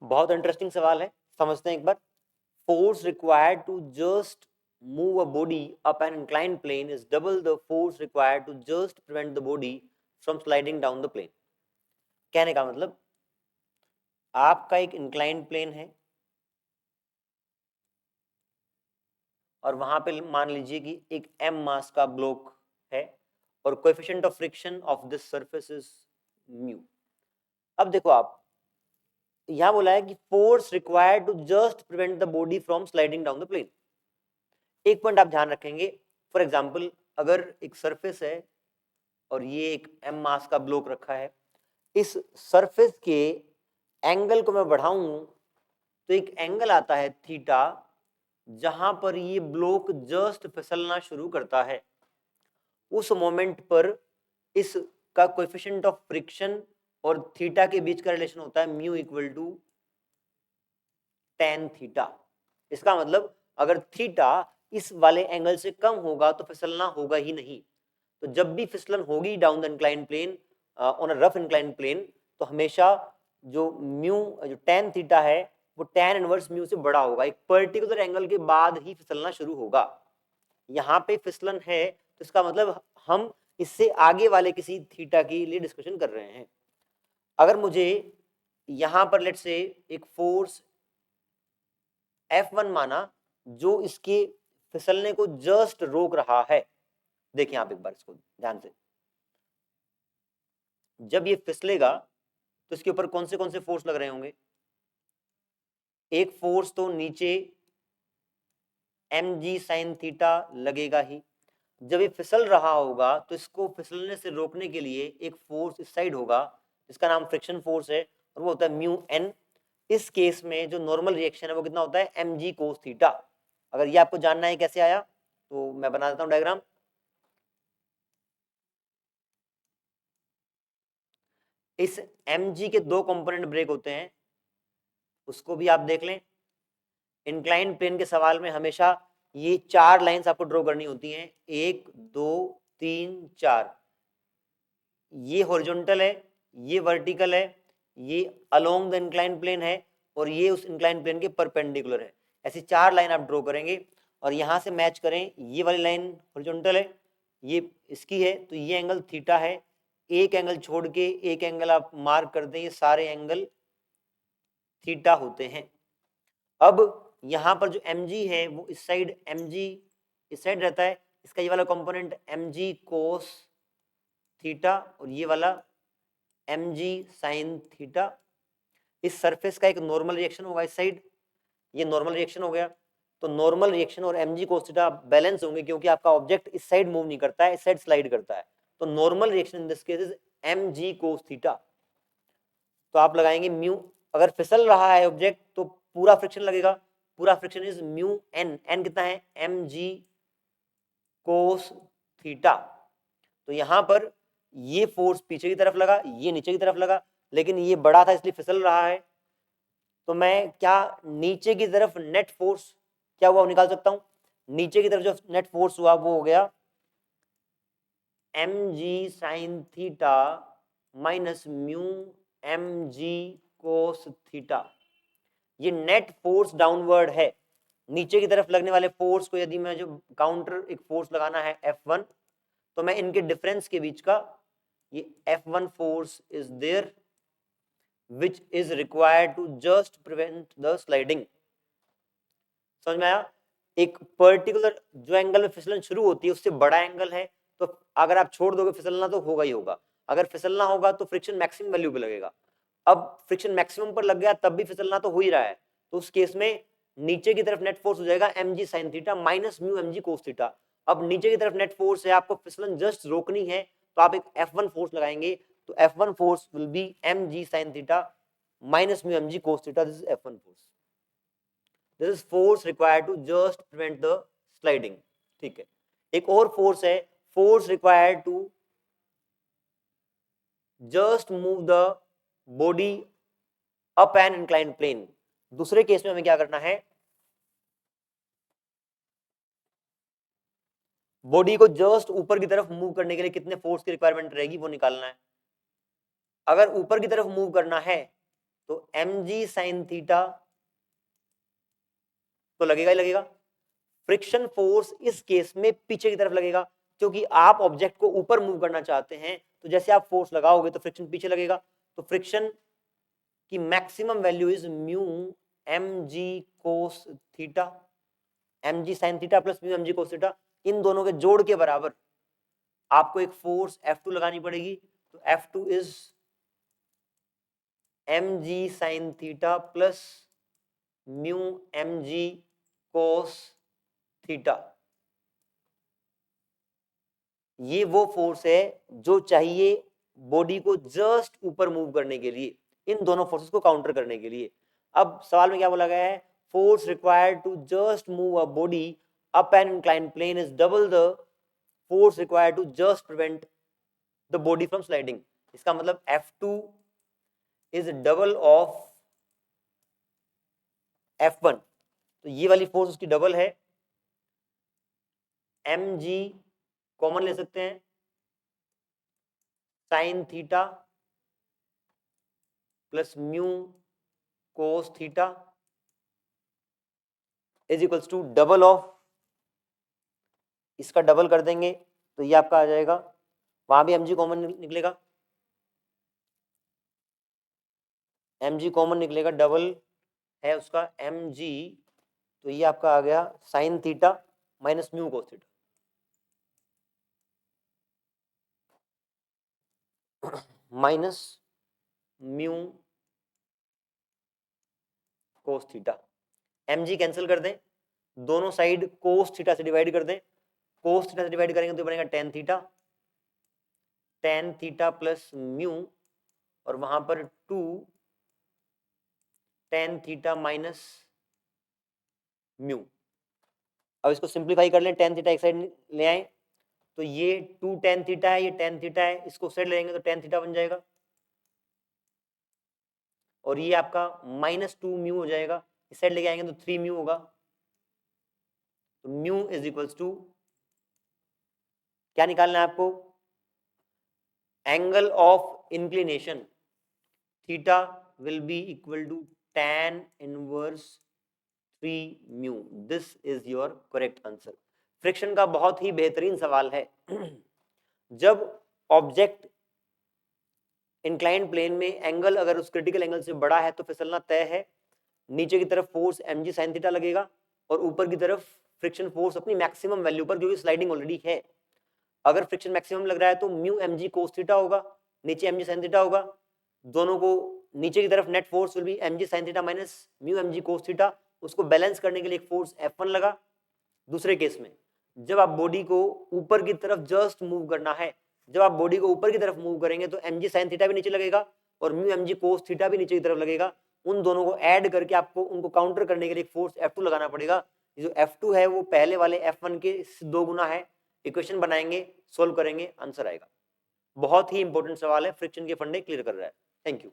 बहुत इंटरेस्टिंग सवाल है, समझते हैं एक बार। Force required to just move a body up an inclined plane is double the force required to just prevent the body from sliding down the plane। कहने का मतलब आपका एक इंक्लाइंड प्लेन है और वहां पे मान लीजिए कि एक m मास का ब्लॉक है और coefficient of friction of this surface is mu. अब देखो आप, यहां बोला है कि force required to just prevent the body from sliding down the plane. एक पॉइंट आप ध्यान रखेंगे, फॉर एग्जांपल अगर एक सरफेस है और ये एक m मास का ब्लॉक रखा है, इस सरफेस के एंगल को मैं बढ़ाऊं तो एक एंगल आता है थीटा, जहां पर ये ब्लॉक जस्ट फिसलना शुरू करता है। उस मोमेंट पर इसका कोएफिशिएंट ऑफ फ्रिक्शन और थीटा के बीच का रिलेशन होता है mu equal to tan theta. इसका मतलब अगर थीटा इस वाले एंगल से कम होगा तो फिसलना होगा ही नहीं। तो जब भी फिसलन होगी down the incline plane, on a rough incline plane, तो हमेशा जो म्यू जो tan थीटा है वो tan इनवर्स म्यू से बड़ा होगा। एक पर्टिकुलर एंगल के बाद ही फिसलना शुरू होगा। यहाँ पे फिसलन है तो इसका मतलब हम इससे आगे वाले किसी थीटा के लिए डिस्कशन कर रहे हैं। अगर मुझे यहाँ पर लेट से एक फोर्स F1 माना जो इसके फिसलने को जस्ट रोक रहा है। देखिए आप एक बार इसको ध्यान से, जब ये फिसलेगा तो इसके ऊपर कौन से फोर्स लग रहे होंगे? एक फोर्स तो नीचे mg साइन थीटा लगेगा ही। जब ये फिसल रहा होगा तो इसको फिसलने से रोकने के लिए एक फोर्स इस साइड होगा जिसका नाम फ्रिक्शन फोर्स है और वो होता है म्यू एन। इस केस में जो नॉर्मल रिएक्शन है वो कितना होता है mg कोस थीटा। अगर ये आपको जानना है कैसे आया तो मैं बना देता हूं डायग्राम। इस mg के दो कंपोनेंट ब्रेक होते हैं, उसको भी आप देख लें। इंक्लाइन प्लेन के सवाल में हमेशा ये चार लाइंस आपको ड्रॉ करनी होती हैं, 1 2 3 4। ये हॉरिजॉन्टल है, ये वर्टिकल है, ये अलोंग द इंक्लाइन प्लेन है और ये उस इंक्लाइन प्लेन के परपेंडिकुलर है। ऐसी चार लाइन आप ड्रॉ करेंगे और यहां से मैच करें। ये वाली लाइन हॉरिजॉन्टल है, ये इसकी है, तो ये एंगल थीटा है। एक एंगल छोड़ के एक एंगल आप मार्क कर दें, ये सारे एंगल थीटा होते हैं। अब यहाँ पर जो mg है वो इस साइड mg इस साइड रहता है, इसका ये वाला कंपोनेंट mg कोस थीटा और ये वाला mg साइन थीटा। इस सरफेस का एक नॉर्मल रिएक्शन होगा इस साइड, ये नॉर्मल रिएक्शन हो गया। तो नॉर्मल रिएक्शन और mg कोस थीटा बैलेंस होंगे क्योंकि आपका ऑब्जेक्ट इस साइड मूव नहीं करता है, इस साइड स्लाइड करता है। तो normal reaction in this case is mg cos theta. तो आप लगाएंगे म्यू, अगर फिसल रहा है ऑब्जेक्ट तो पूरा फ्रिक्शन लगेगा, पूरा friction is mu N. N कितना है mg कोस थीटा। तो यहां पर ये फोर्स पीछे की तरफ लगा, ये नीचे की तरफ लगा, लेकिन ये बड़ा था इसलिए फिसल रहा है। तो मैं क्या नीचे की तरफ नेट फोर्स क्या हुआ वो निकाल सकता हूं। नीचे की तरफ जो नेट फोर्स हुआ वो हो गया mg sine theta minus mu mg cos theta. ये नेट फोर्स डाउनवर्ड है। नीचे की तरफ लगने वाले फोर्स को यदि मैं जो काउंटर एक फोर्स लगाना है F1, तो मैं इनके डिफरेंस के बीच का ये F1 force is there which is required to just prevent the sliding. समझ में आया? एक पर्टिकुलर जो एंगल में फिसलन शुरू होती है उससे बड़ा एंगल है, तो अगर आप छोड़ दोगे फिसलना तो होगा ही होगा। अगर फिसलना होगा तो फ्रिक्शन मैक्सिमम वैल्यू पे लगेगा। अब फ्रिक्शन मैक्सिमम पर लग गया तब भी फिसलना तो हो ही रहा है, तो उस केस में नीचे की तरफ नेट फोर्स हो जाएगा mg sin theta minus mu mg cos theta. अब नीचे की तरफ नेट फोर्स है, आपको फिसलन जस्ट रोकनी है तो आप एक F1 फोर्स लगाएंगे, तो F1 force will be mg sin theta minus mu mg cos theta. This is F1 force, this is force required to just prevent the sliding. ठीक है, एक और फोर्स है, force required to just move the body up an incline plane. दूसरे case में हमें क्या करना है, बॉडी को जस्ट ऊपर की तरफ मूव करने के लिए कितने फोर्स की रिक्वायरमेंट रहेगी वो निकालना है। अगर ऊपर की तरफ मूव करना है तो mg sin थीटा तो लगेगा ही लगेगा। फ्रिक्शन फोर्स इस केस में पीछे की तरफ लगेगा, क्योंकि आप ऑब्जेक्ट को ऊपर मूव करना चाहते हैं, तो जैसे आप फोर्स लगाओगे तो फ्रिक्शन पीछे लगेगा। तो फ्रिक्शन की maximum value is mu mg cos theta, mg sin theta plus mu mg cos theta, इन दोनों के जोड़ के बराबर आपको एक फोर्स F2 लगानी पड़ेगी। तो F2 is mg sin theta plus mu mg cos theta. ये वो फोर्स है जो चाहिए बॉडी को जस्ट ऊपर मूव करने के लिए, इन दोनों फोर्सेस को काउंटर करने के लिए। अब सवाल में क्या बोला गया है, force required to just move a body up an inclined plane is double the force required to just prevent the body from sliding. इसका मतलब F2 is double of F1, तो ये वाली फोर्स उसकी डबल है। mg कॉमन ले सकते हैं, sine theta plus mu cos theta is equals to double of, इसका डबल कर देंगे तो ये आपका आ जाएगा, वहां भी mg कॉमन निकलेगा, mg कॉमन निकलेगा, डबल है उसका mg, तो ये आपका आ गया sine theta minus mu cos theta. Minus mu cos theta, mg cancel कर दें, दोनों साइड कोस थीटा से डिवाइड कर दें, कोस थीटा से डिवाइड करेंगे तो बनेगा tan theta, tan theta plus mu, और वहां पर 2 टेन थीटा माइनस म्यू। अब इसको सिंप्लीफाई कर लें, टेन थीटा एक साइड ले आए तो ये 2 टेन थीटा है, ये टेन थीटा है, इसको साइड लेंगे तो टेन थीटा बन जाएगा, और ये आपका माइनस 2 म्यू हो जाएगा, इस साइड लेके आएंगे तो 3 म्यू होगा। तो म्यू इज इक्वल्स टू क्या निकालना है आपको, angle of inclination theta will be equal to tan inverse 3 mu. This is your correct answer. Friction का बहुत ही बेहतरीन सवाल है। जब ऑब्जेक्ट इंक्लाइंड प्लेन में एंगल अगर उस क्रिटिकल एंगल से बड़ा है तो फिसलना तय है, नीचे की तरफ फोर्स mg sin थीटा लगेगा और ऊपर की तरफ फ्रिक्शन फोर्स अपनी मैक्सिमम वैल्यू पर, क्योंकि स्लाइडिंग ऑलरेडी है। अगर फ्रिक्शन मैक्सिमम लग रहा है तो म्यू mg cos थीटा होगा, नीचे mg sin थीटा होगा, दोनों को नीचे की तरफ net force will be mg sin theta minus mu mg cos theta. उसको बैलेंस करने के लिए एक फोर्स F1 लगा। दूसरे केस में जब आप बॉडी को ऊपर की तरफ जस्ट मूव करना है, जब आप बॉडी को ऊपर की तरफ मूव करेंगे तो mg sin थीटा भी नीचे लगेगा और म्यू mg cos थीटा भी नीचे की तरफ लगेगा। उन दोनों को ऐड करके आपको उनको काउंटर करने के लिए फोर्स F2 लगाना पड़ेगा। जो F2 है वो पहले वाले F1 के 2 गुना है। इक्वेशन बनाएंगे, सोल्व करेंगे, आंसर आएगा। बहुत ही इंपॉर्टेंट सवाल है, फ्रिक्शन के फंडे क्लियर कर रहा है। Thank you.